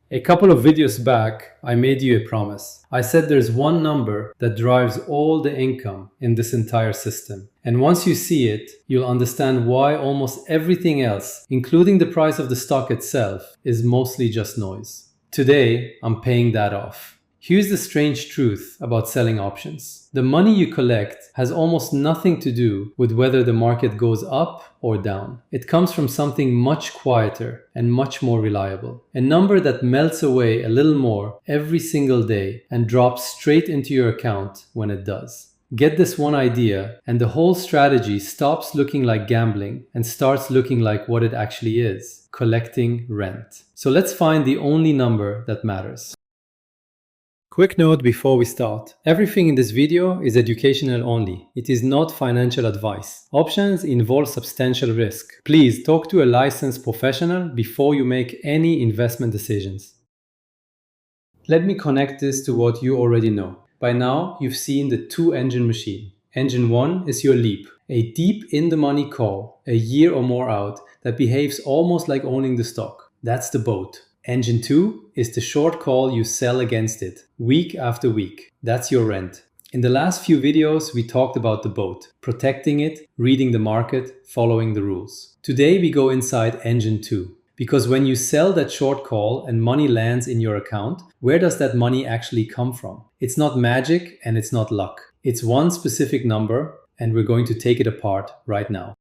A couple of videos back, I made you a promise. I said there's one number that drives all the income in this entire system. And once you see it, you'll understand why almost everything else, including the price of the stock itself, is mostly just noise. Today, I'm paying that off. Here's the strange truth about selling options. The money you collect has almost nothing to do with whether the market goes up or down. It comes from something much quieter and much more reliable. A number that melts away a little more every single day and drops straight into your account when it does. Get this one idea and the whole strategy stops looking like gambling and starts looking like what it actually is: collecting rent. So let's find the only number that matters. Quick note before we start. Everything in this video is educational only. It is not financial advice. Options involve substantial risk. Please talk to a licensed professional before you make any investment decisions. Let me connect this to what you already know. By now, you've seen the two-engine machine. Engine 1 is your leap, a deep in-the-money call, a year or more out, that behaves almost like owning the stock. That's the boat. Engine 2 is the short call you sell against it, week after week. That's your rent. In the last few videos, we talked about the boat, protecting it, reading the market, following the rules. Today, we go inside Engine 2. Because when you sell that short call and money lands in your account, where does that money actually come from? It's not magic and it's not luck. It's one specific number, and we're going to take it apart right now.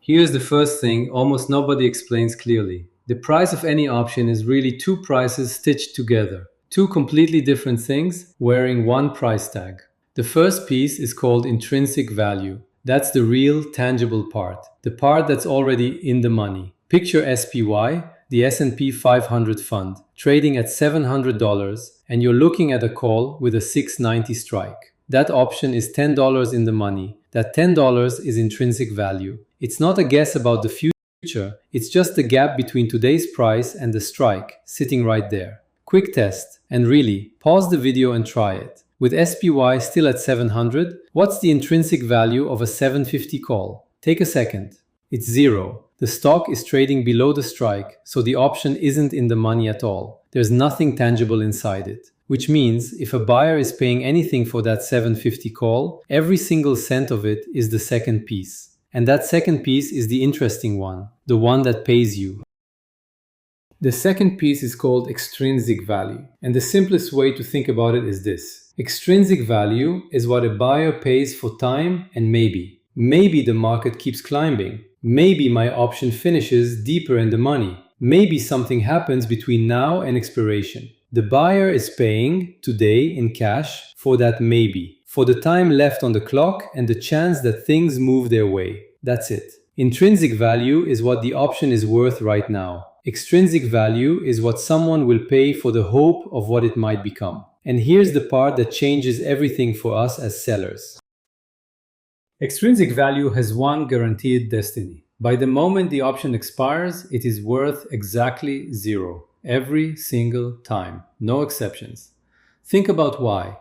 Here's the first thing almost nobody explains clearly. The price of any option is really two prices stitched together. Two completely different things wearing one price tag. The first piece is called intrinsic value. That's the real, tangible part. The part that's already in the money. Picture SPY, the S&P 500 fund, trading at $700, and you're looking at a call with a 690 strike. That option is $10 in the money. That $10 is intrinsic value. It's not a guess about the future. It's just the gap between today's price and the strike, sitting right there. Quick test, and really, pause the video and try it. With SPY still at 700, what's the intrinsic value of a 750 call? Take a second. It's zero. The stock is trading below the strike, so the option isn't in the money at all. There's nothing tangible inside it. Which means, if a buyer is paying anything for that 750 call, every single cent of it is the second piece. And that second piece is the interesting one, the one that pays you. The second piece is called extrinsic value. And the simplest way to think about it is this. Extrinsic value is what a buyer pays for time and maybe. Maybe the market keeps climbing. Maybe my option finishes deeper in the money. Maybe something happens between now and expiration. The buyer is paying today in cash for that maybe, for the time left on the clock and the chance that things move their way. That's it. Intrinsic value is what the option is worth right now. Extrinsic value is what someone will pay for the hope of what it might become. And here's the part that changes everything for us as sellers. Extrinsic value has one guaranteed destiny. By the moment the option expires, it is worth exactly zero. Every single time. No exceptions. Think about why.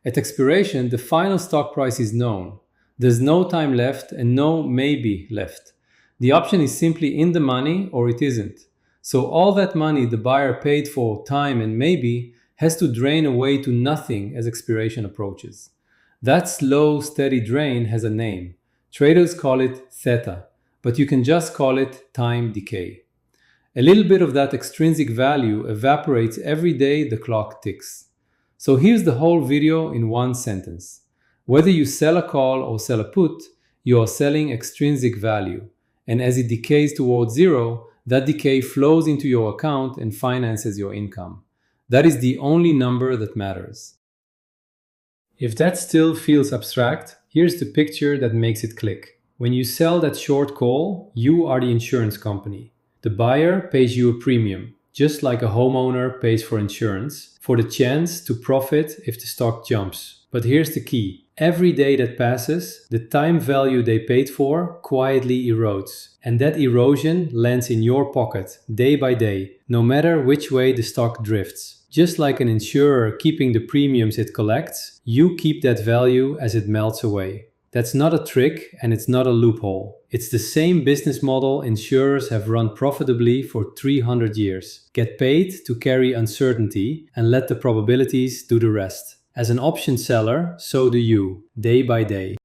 At expiration, the final stock price is known. There's no time left and no maybe left. The option is simply in the money or it isn't. So all that money the buyer paid for time and maybe has to drain away to nothing as expiration approaches. That slow, steady drain has a name. Traders call it theta, but you can just call it time decay. A little bit of that extrinsic value evaporates every day the clock ticks. So here's the whole video in one sentence. Whether you sell a call or sell a put, you are selling extrinsic value. And as it decays towards zero, that decay flows into your account and finances your income. That is the only number that matters. If that still feels abstract, here's the picture that makes it click. When you sell that short call, you are the insurance company. The buyer pays you a premium, just like a homeowner pays for insurance, for the chance to profit if the stock jumps. But here's the key. Every day that passes, the time value they paid for quietly erodes. And that erosion lands in your pocket, day by day, no matter which way the stock drifts. Just like an insurer keeping the premiums it collects, you keep that value as it melts away. That's not a trick and it's not a loophole. It's the same business model insurers have run profitably for 300 years. Get paid to carry uncertainty and let the probabilities do the rest. As an option seller, so do you, day by day.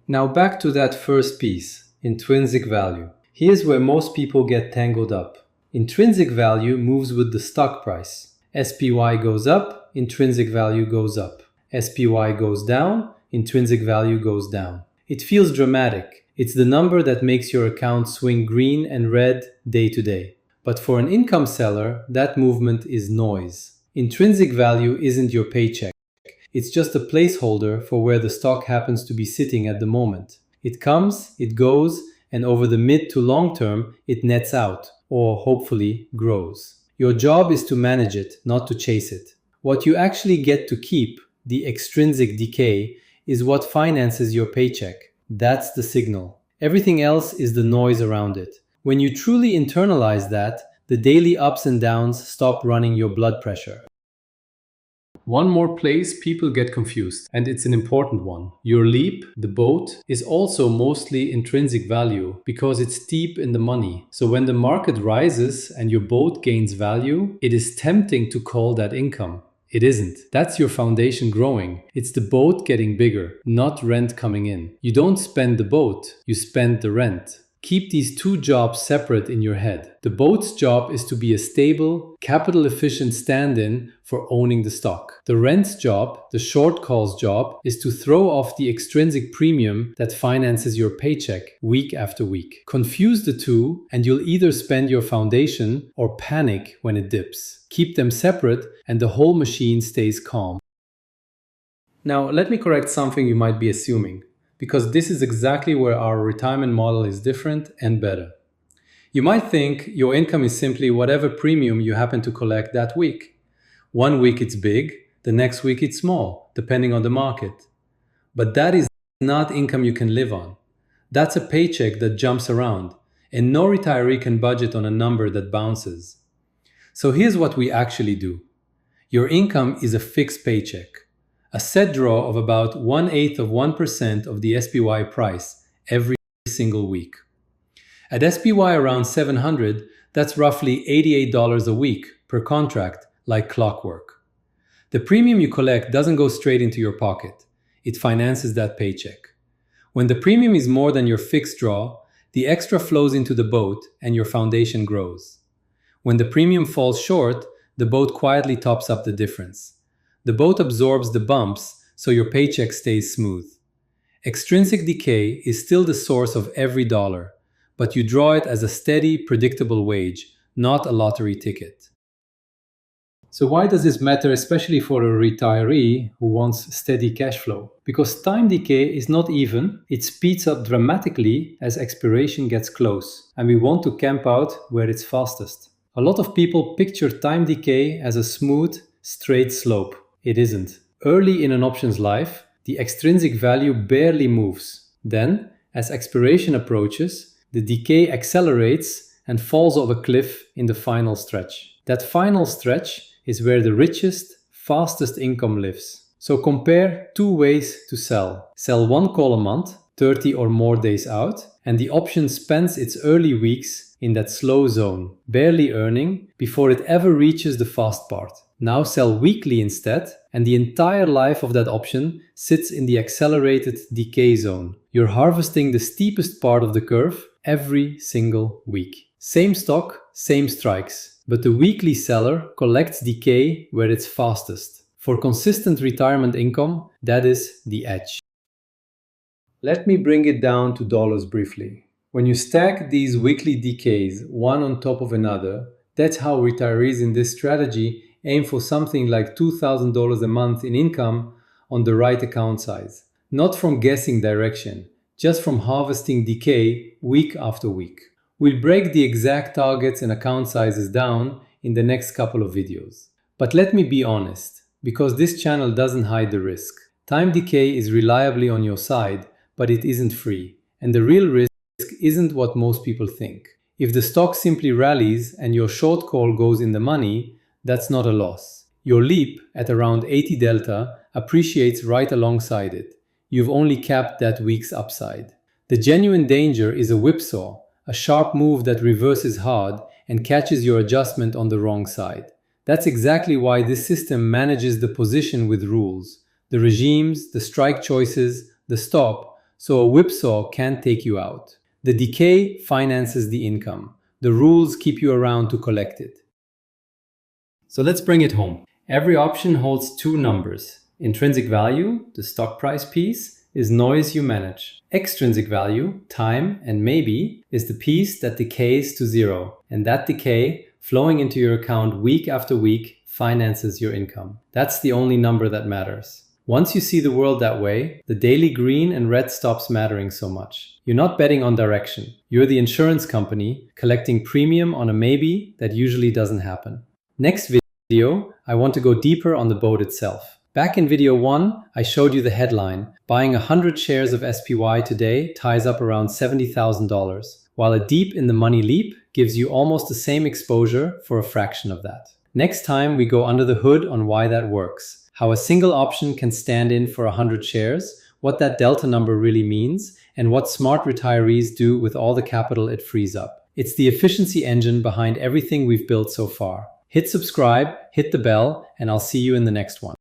Now back to that first piece, intrinsic value. Here's where most people get tangled up. Intrinsic value moves with the stock price. SPY goes up, intrinsic value goes up. SPY goes down, intrinsic value goes down. It feels dramatic. It's the number that makes your account swing green and red day to day. But for an income seller, that movement is noise. Intrinsic value isn't your paycheck. It's just a placeholder for where the stock happens to be sitting at the moment. It comes, it goes, and over the mid to long term, it nets out, or hopefully grows. Your job is to manage it, not to chase it. What you actually get to keep, the extrinsic decay, is what finances your paycheck. That's the signal. Everything else is the noise around it. When you truly internalize that, the daily ups and downs stop running your blood pressure. One more place people get confused, and it's an important one. Your leap, the boat, is also mostly intrinsic value because it's deep in the money. So when the market rises and your boat gains value, it is tempting to call that income. It isn't. That's your foundation growing. It's the boat getting bigger, not rent coming in. You don't spend the boat, you spend the rent. Keep these two jobs separate in your head. The boat's job is to be a stable, capital-efficient stand-in for owning the stock. The rent's job, the short calls job, is to throw off the extrinsic premium that finances your paycheck week after week. Confuse the two and you'll either spend your foundation or panic when it dips. Keep them separate and the whole machine stays calm. Now, let me correct something you might be assuming, because this is exactly where our retirement model is different and better. You might think your income is simply whatever premium you happen to collect that week. One week it's big, the next week it's small, depending on the market. But that is not income you can live on. That's a paycheck that jumps around, and no retiree can budget on a number that bounces. So here's what we actually do. Your income is a fixed paycheck. A set draw of about 1/8% of the SPY price every single week. At SPY around 700, that's roughly $88 a week per contract, like clockwork. The premium you collect doesn't go straight into your pocket. It finances that paycheck. When the premium is more than your fixed draw, the extra flows into the boat and your foundation grows. When the premium falls short, the boat quietly tops up the difference. The boat absorbs the bumps, so your paycheck stays smooth. Extrinsic decay is still the source of every dollar, but you draw it as a steady, predictable wage, not a lottery ticket. So why does this matter, especially for a retiree who wants steady cash flow? Because time decay is not even, it speeds up dramatically as expiration gets close, and we want to camp out where it's fastest. A lot of people picture time decay as a smooth, straight slope. It isn't. Early in an option's life, the extrinsic value barely moves. Then, as expiration approaches, the decay accelerates and falls off a cliff in the final stretch. That final stretch is where the richest, fastest income lives. So compare two ways to sell. Sell one call a month, 30 or more days out, and the option spends its early weeks in that slow zone, barely earning before it ever reaches the fast part. Now sell weekly instead, and the entire life of that option sits in the accelerated decay zone. You're harvesting the steepest part of the curve every single week. Same stock, same strikes, but the weekly seller collects decay where it's fastest. For consistent retirement income, that is the edge. Let me bring it down to dollars briefly. When you stack these weekly decays one on top of another, that's how retirees in this strategy aim for something like $2,000 a month in income on the right account size. Not from guessing direction, just from harvesting decay week after week. We'll break the exact targets and account sizes down in the next couple of videos. But let me be honest, because this channel doesn't hide the risk. Time decay is reliably on your side, but it isn't free. And the real risk isn't what most people think. If the stock simply rallies and your short call goes in the money, that's not a loss. Your leap at around 80 delta appreciates right alongside it. you've only capped that week's upside. The genuine danger is a whipsaw, a sharp move that reverses hard and catches your adjustment on the wrong side. That's exactly why this system manages the position with rules, the regimes, the strike choices, the stop, so a whipsaw can't take you out. The decay finances the income. The rules keep you around to collect it. So let's bring it home. Every option holds two numbers. Intrinsic value, the stock price piece, is noise you manage. Extrinsic value, time and maybe, is the piece that decays to zero. And that decay, flowing into your account week after week, finances your income. That's the only number that matters. Once you see the world that way, the daily green and red stops mattering so much. You're not betting on direction. You're the insurance company collecting premium on a maybe that usually doesn't happen. Next video, I want to go deeper on the boat itself. Back in video 1, I showed you the headline. Buying 100 shares of SPY today ties up around $70,000, while a deep in the money leap gives you almost the same exposure for a fraction of that. Next time, we go under the hood on why that works. How a single option can stand in for 100 shares, what that delta number really means, and what smart retirees do with all the capital it frees up. It's the efficiency engine behind everything we've built so far. Hit subscribe, hit the bell, and I'll see you in the next one.